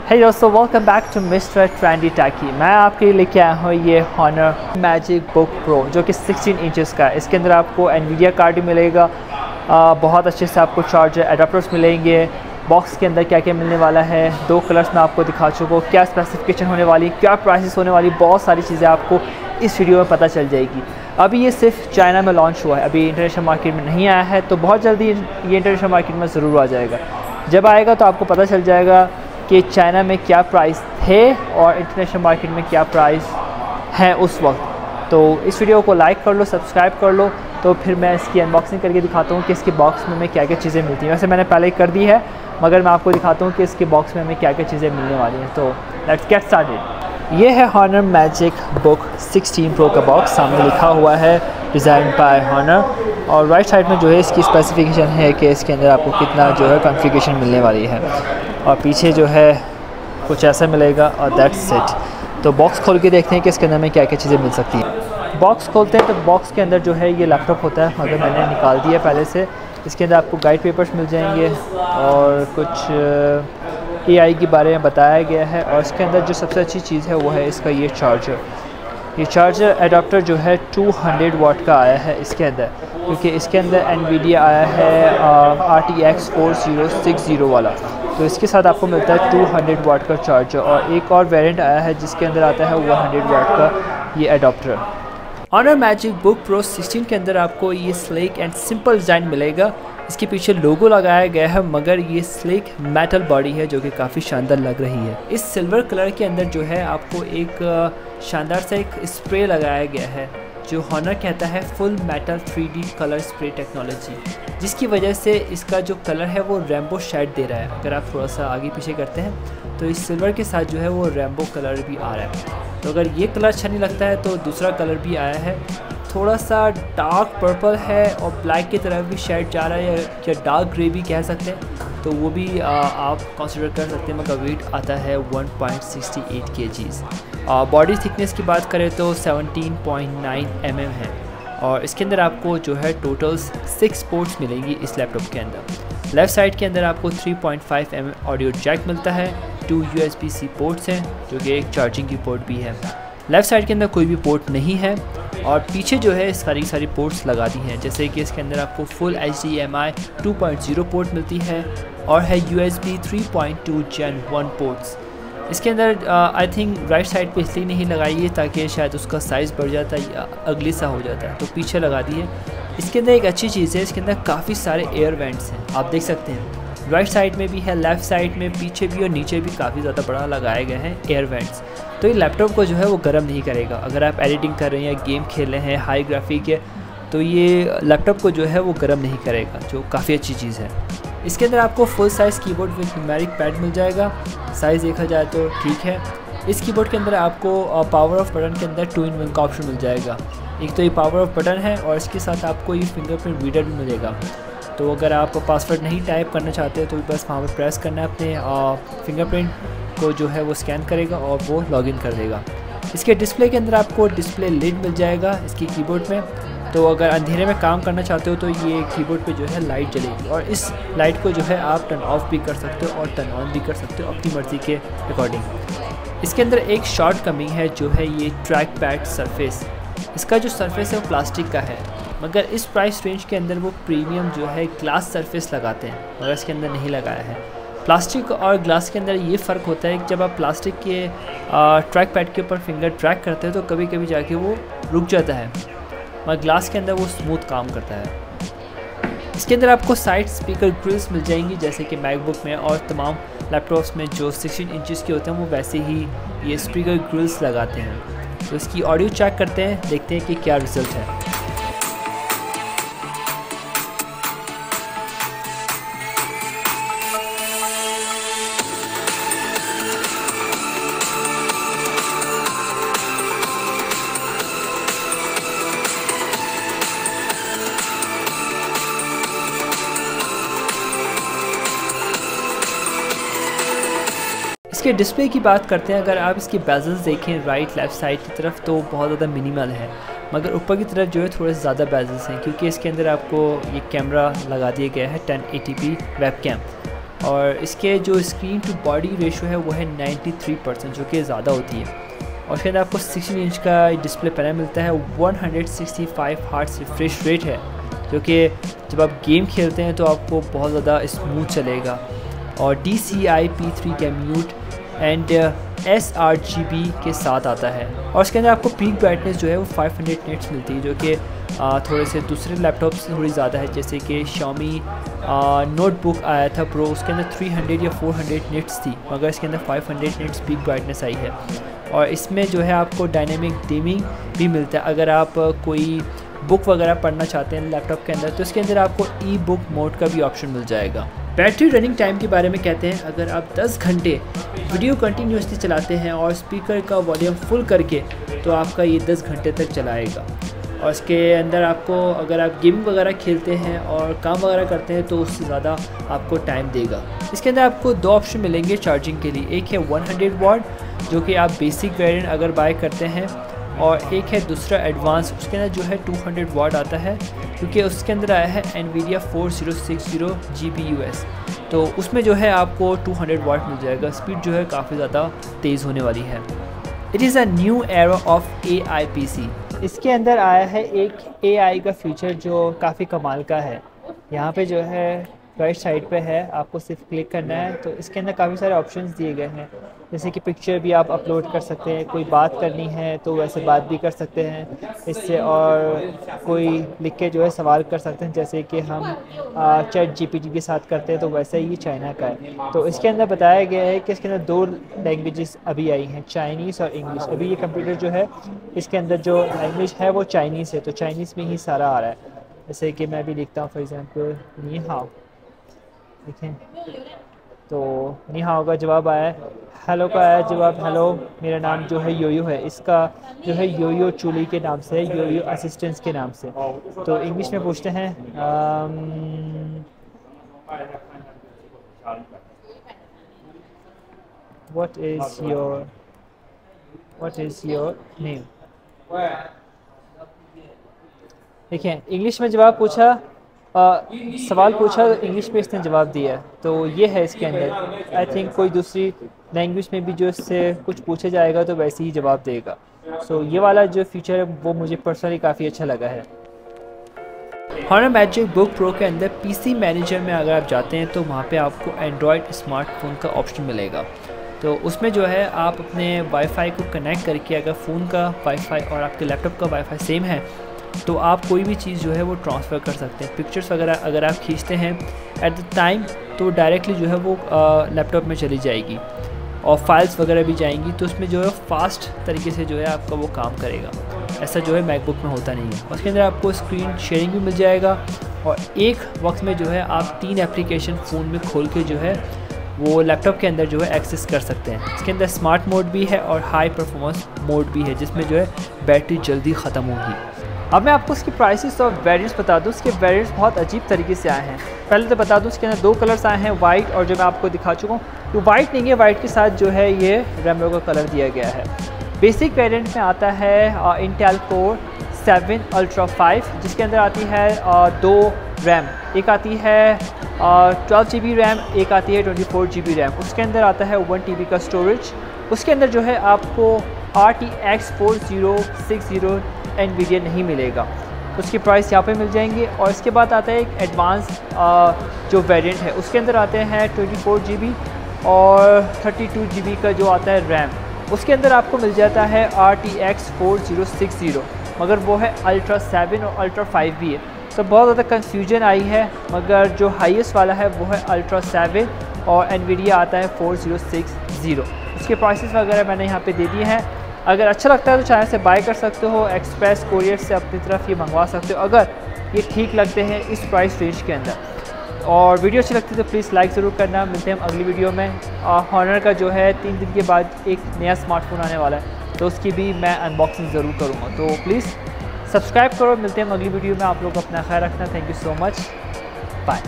हे दोस्तों, welcome back to mister trendy techie. मैं आपके लिए लेके आया हूँ ये हॉनर मैजिक बुक प्रो जो कि 16 इंचेस का है। इसके अंदर आपको एनवीडिया कार्ड भी मिलेगा, बहुत अच्छे से आपको चार्जर एडाप्टर्स मिलेंगे। बॉक्स के अंदर क्या क्या मिलने वाला है, 2 कलर्स में आपको दिखा चुका हूँ, क्या स्पेसिफिकेशन होने वाली, क्या प्राइसेस होने वाली, बहुत सारी चीज़ें आपको इस वीडियो में पता चल जाएगी। अभी ये सिर्फ चाइना में लॉन्च हुआ है, अभी इंटरनेशनल मार्केट में नहीं आया है, तो बहुत जल्दी ये इंटरनेशनल मार्केट में ज़रूर आ जाएगा। जब आएगा तो आपको पता चल जाएगा कि चाइना में क्या प्राइस थे और इंटरनेशनल मार्केट में क्या प्राइस है उस वक्त। तो इस वीडियो को लाइक कर लो, सब्सक्राइब कर लो, तो फिर मैं इसकी अनबॉक्सिंग करके दिखाता हूँ कि इसके बॉक्स में हमें क्या क्या चीज़ें मिलती हैं। वैसे मैंने पहले ही कर दी है, मगर मैं आपको दिखाता हूँ कि इसके बॉक्स में हमें क्या क्या चीज़ें मिलने वाली हैं। तो लेट्स गेट स्टार्टेड। ये है हॉनर मैजिक बुक 16 प्रो का बॉक्स, सामने लिखा हुआ है डिज़ाइन बाय हॉनर, और राइट साइड में जो है इसकी स्पेसिफिकेशन है कि इसके अंदर आपको कितना जो है कॉन्फ़िगरेशन मिलने वाली है, और पीछे जो है कुछ ऐसा मिलेगा, और दैट्स इट। तो बॉक्स खोल के देखते हैं कि इसके अंदर में क्या क्या चीज़ें मिल सकती हैं। बॉक्स खोलते हैं तो बॉक्स के अंदर जो है ये लैपटॉप होता है, मगर मैंने निकाल दिया पहले से। इसके अंदर आपको गाइड पेपर्स मिल जाएंगे और कुछ AI के बारे में बताया गया है, और इसके अंदर जो सबसे अच्छी चीज़ है वो है इसका ये चार्जर। ये चार्जर एडाप्टर जो है 200 वाट का आया है इसके अंदर, क्योंकि इसके अंदर एनवीडिया आया है RTX 4060 वाला, तो इसके साथ आपको मिलता है 200 वाट का चार्जर। और एक और वेरिएंट आया है जिसके अंदर आता है 100 वाट का ये adapter. Honor MagicBook Pro 16 के अंदर आपको ये स्लिक एंड सिंपल डिज़ाइन मिलेगा। इसके पीछे लोगो लगाया गया है, मगर ये स्लिक मेटल बॉडी है जो कि काफ़ी शानदार लग रही है। इस सिल्वर कलर के अंदर जो है आपको एक शानदार सा एक स्प्रे लगाया गया है जो हॉनर कहता है full metal 3D colour spray technology, जिसकी वजह से इसका जो कलर है वो रेम्बो शेड दे रहा है। अगर आप थोड़ा सा आगे पीछे करते हैं तो इस सिल्वर के साथ जो है वो रेम्बो कलर भी आ रहा है। तो अगर ये कलर अच्छा नहीं लगता है तो दूसरा कलर भी आया है, थोड़ा सा डार्क पर्पल है और ब्लैक की तरफ भी शेड जा रहा है, या डार्क ग्रे भी कह सकते हैं, तो वो भी आप कंसिडर कर सकते हैं। मगर वेट आता है 1.68 kgs। बॉडी थिकनेस की बात करें तो 17.9 mm है, और इसके अंदर आपको जो है टोटल 6 पोर्ट्स मिलेंगी इस लैपटॉप के अंदर। लेफ़्ट साइड के अंदर आपको 3.5 mm ऑडियो जैक मिलता है, 2 USB-C पोर्ट्स हैं जो कि एक चार्जिंग की पोर्ट भी है। लेफ़्ट साइड के अंदर कोई भी पोर्ट नहीं है, और पीछे जो है सारी पोर्ट्स लगा दी हैं, जैसे कि इसके अंदर आपको फुल HDMI 2.0 पोर्ट मिलती है, और है USB 3.2 Gen 1 पोर्ट्स। इसके अंदर आई थिंक राइट साइड पे इसलिए नहीं लगाई है ताकि शायद उसका साइज़ बढ़ जाता है या अगली सा हो जाता है, तो पीछे लगा दी है। इसके अंदर एक अच्छी चीज़ है, इसके अंदर काफ़ी सारे एयर वेंट्स हैं, आप देख सकते हैं। राइट साइड में भी है, लेफ़्ट साइड में, पीछे भी और नीचे भी काफ़ी ज़्यादा बड़ा लगाए गए हैं एयर वेंट्स। तो ये लैपटॉप को जो है वो गर्म नहीं करेगा। अगर आप एडिटिंग कर रहे हैं या गेम खेल रहे हैं हाई ग्राफिक के, तो ये लैपटॉप को जो है वो गर्म नहीं करेगा, जो काफ़ी अच्छी चीज़ है। इसके अंदर आपको full size keyboard with numeric pad मिल जाएगा। साइज़ देखा जाए तो ठीक है। इस कीबोर्ड के अंदर आपको पावर ऑफ बटन के अंदर 2-in-1 का ऑप्शन मिल जाएगा। एक तो ये पावर ऑफ बटन है, और इसके साथ आपको ये फिंगरप्रिंट रीडर भी मिलेगा। तो अगर आप पासवर्ड नहीं टाइप करना चाहते तो बस वहाँ पर प्रेस करना है, अपने फिंगरप्रिंट को जो है वो स्कैन करेगा और वो लॉगिन कर देगा। इसके डिस्प्ले के अंदर आपको डिस्प्ले लिड मिल जाएगा इसकी कीबोर्ड में, तो अगर अंधेरे में काम करना चाहते हो तो ये कीबोर्ड पे जो है लाइट जलेगी, और इस लाइट को जो है आप टर्न ऑफ भी कर सकते हो और टर्न ऑन भी कर सकते हो अपनी मर्ज़ी के अकॉर्डिंग। इसके अंदर एक शॉर्ट कमी है जो है ये ट्रैक पैड सरफेस। इसका जो सरफेस है वो प्लास्टिक का है, मगर इस प्राइस रेंज के अंदर वो प्रीमियम जो है ग्लास सरफेस लगाते हैं, मगर इसके अंदर नहीं लगाया है। प्लास्टिक और ग्लास के अंदर ये फ़र्क होता है कि जब आप प्लास्टिक के ट्रैक पैड के ऊपर फिंगर ट्रैक करते हैं तो कभी कभी जाके वो रुक जाता है, मगर ग्लास के अंदर वो स्मूथ काम करता है। इसके अंदर आपको साइड स्पीकर ग्रिल्स मिल जाएंगी, जैसे कि मैकबुक में और तमाम लैपटॉप्स में जो 16 इंचेस के होते हैं वो वैसे ही ये स्पीकर ग्रिल्स लगाते हैं। तो इसकी ऑडियो चेक करते हैं, देखते हैं कि क्या रिज़ल्ट है। इसके डिस्प्ले की बात करते हैं, अगर आप इसकी बेजल्स देखें राइट लेफ़्ट साइड की तरफ तो बहुत ज़्यादा मिनिमल है, मगर ऊपर की तरफ जो है थोड़े से ज़्यादा बेजल्स हैं, क्योंकि इसके अंदर आपको ये कैमरा लगा दिया गया है 1080p वेब कैम। और इसके जो स्क्रीन टू बॉडी रेशियो है वो है 93%, जो कि ज़्यादा होती है। और उसके अंदर आपको 16 इंच का डिस्प्ले पैनल मिलता है, 165 हर्ट्ज़ रिफ्रेश रेट है, जो कि जब आप गेम खेलते हैं तो आपको बहुत ज़्यादा स्मूथ चलेगा। और DCI P3 कैम्यूट एंड sRGB के साथ आता है। और इसके अंदर आपको पीक ब्राइटनेस जो है वो 500 निट्स मिलती है, जो कि थोड़े से दूसरे लैपटॉप से थोड़ी ज़्यादा है। जैसे कि Xiaomi नोटबुक आया था प्रो, उसके अंदर 300 या 400 निट्स थी, मगर इसके अंदर 500 निट्स पीक ब्राइटनेस आई है। और इसमें जो है आपको डायनेमिक डिमिंग भी मिलता है। अगर आप कोई बुक वगैरह पढ़ना चाहते हैं लैपटॉप के अंदर, तो इसके अंदर आपको ई बुक मोड का भी ऑप्शन मिल जाएगा। बैटरी रनिंग टाइम के बारे में कहते हैं, अगर आप 10 घंटे वीडियो कंटिन्यूसली चलाते हैं और स्पीकर का वॉल्यूम फुल करके, तो आपका ये 10 घंटे तक चलाएगा। और इसके अंदर आपको अगर आप गेमिंग वगैरह खेलते हैं और काम वगैरह करते हैं तो उससे ज़्यादा आपको टाइम देगा। इसके अंदर आपको 2 ऑप्शन मिलेंगे चार्जिंग के लिए, एक है 100 वाट जो कि आप बेसिक वेरिएंट अगर बाय करते हैं, और एक है दूसरा एडवांस, उसके अंदर जो है 200 वाट आता है, क्योंकि उसके अंदर आया है NVIDIA 4060 GPUs, तो उसमें जो है आपको 200 वाट मिल जाएगा। स्पीड जो है काफ़ी ज़्यादा तेज़ होने वाली है। It is a new era of AI PC। इसके अंदर आया है एक AI का फीचर जो काफ़ी कमाल का है। यहाँ पे जो है राइट साइड पे है, आपको सिर्फ क्लिक करना है, तो इसके अंदर काफ़ी सारे ऑप्शंस दिए गए हैं, जैसे कि पिक्चर भी आप अपलोड कर सकते हैं, कोई बात करनी है तो वैसे बात भी कर सकते हैं इससे, और कोई लिख के जो है सवाल कर सकते हैं, जैसे कि हम चैट GPT के साथ करते हैं, तो वैसे ही चाइना का है। तो इसके अंदर बताया गया है कि इसके अंदर 2 लैंग्वेजेस अभी आई हैं, चाइनीज़ और इंग्लिश। अभी ये कंप्यूटर जो है इसके अंदर जो लैंग्वेज है वो चाइनीज़ है, तो चाइनीज़ में ही सारा आ रहा है। जैसे कि मैं भी लिखता हूँ फॉर एग्ज़ाम्पल नी हाओ, देखें तो नी हाओ का जवाब आया, हेलो का आया जवाब हेलो, मेरा नाम जो है योयो है, इसका जो है योयो चूली के नाम से है, योयो असिस्टेंस के नाम से। तो इंग्लिश में पूछते हैं व्हाट इज़ योर नेम। देखिए इंग्लिश में जवाब पूछा, सवाल पूछा तो इंग्लिश में इसने जवाब दिया, तो ये है इसके अंदर। आई थिंक कोई दूसरी लैंग्वेज में भी जो इससे कुछ पूछा जाएगा तो वैसे ही जवाब देगा। सो ये वाला जो फीचर है वो मुझे पर्सनली काफ़ी अच्छा लगा है। Honor Magic Book Pro के अंदर PC मैनेजर में अगर आप जाते हैं तो वहाँ पे आपको एंड्रॉयड स्मार्टफोन का ऑप्शन मिलेगा। तो उसमें जो है आप अपने वाईफाई को कनेक्ट करके, अगर फ़ोन का वाईफाई और आपके लैपटॉप का वाईफाई सेम है, तो आप कोई भी चीज़ जो है वो ट्रांसफ़र कर सकते हैं। पिक्चर्स वगैरह अगर आप खींचते हैं एट द टाइम, तो डायरेक्टली जो है वो लैपटॉप में चली जाएगी, और फाइल्स वगैरह भी जाएंगी, तो उसमें जो है फास्ट तरीके से जो है आपका वो काम करेगा। ऐसा जो है मैकबुक में होता नहीं है। उसके अंदर आपको स्क्रीन शेयरिंग भी मिल जाएगा, और एक वक्त में जो है आप 3 एप्लीकेशन फ़ोन में खोल के जो है वो लैपटॉप के अंदर जो है एक्सेस कर सकते हैं। इसके अंदर स्मार्ट मोड भी है और हाई परफॉर्मेंस मोड भी है, जिसमें जो है बैटरी जल्दी ख़त्म होगी। अब मैं आपको इसकी प्राइसेस और वेरिएंट्स बता दूँ। इसके वेरिएंट्स बहुत अजीब तरीके से आए हैं। पहले तो बता दूँ इसके अंदर 2 कलर्स आए हैं, वाइट और जो मैं आपको दिखा चुका हूँ, तो वाइट नहीं है, वाइट के साथ जो है ये रेमबो का कलर दिया गया है। बेसिक वेरिएंट में आता है इंटेल कोर 7 अल्ट्रा 5, जिसके अंदर आती है 2 रैम, एक आती है 12 GB रैम, एक आती है 24 GB रैम। उसके अंदर आता है 1 TB का स्टोरेज। उसके अंदर जो है आपको RTX 4060 NVIDIA नहीं मिलेगा, उसकी प्राइस यहाँ पे मिल जाएंगी। और इसके बाद आता है एक एडवांस जो वेरिएंट है, उसके अंदर आते हैं 24 GB और 32 GB का जो आता है रैम। उसके अंदर आपको मिल जाता है RTX 4060, मगर वो है अल्ट्रा 7 और अल्ट्रा 5 भी है, तो बहुत ज़्यादा कन्फ्यूजन आई है। मगर जो हाईएस्ट वाला है वो है अल्ट्रा 7 और NVIDIA आता है 4060। उसके प्राइसेस वगैरह मैंने यहाँ पे दे दिए हैं। अगर अच्छा लगता है तो चैनल से बाय कर सकते हो, एक्सप्रेस कोरियर से अपनी तरफ ये मंगवा सकते हो, अगर ये ठीक लगते हैं इस प्राइस रेंज के अंदर। और वीडियो अच्छी लगती है तो प्लीज़ लाइक ज़रूर करना। मिलते हैं हम अगली वीडियो में। हॉनर का जो है 3 दिन के बाद एक नया स्मार्टफोन आने वाला है, तो उसकी भी मैं अनबॉक्सिंग ज़रूर करूँगा, तो प्लीज़ सब्सक्राइब करो। मिलते हैं हम अगली वीडियो में। आप लोग अपना ख्याल रखना। Thank you so much, bye.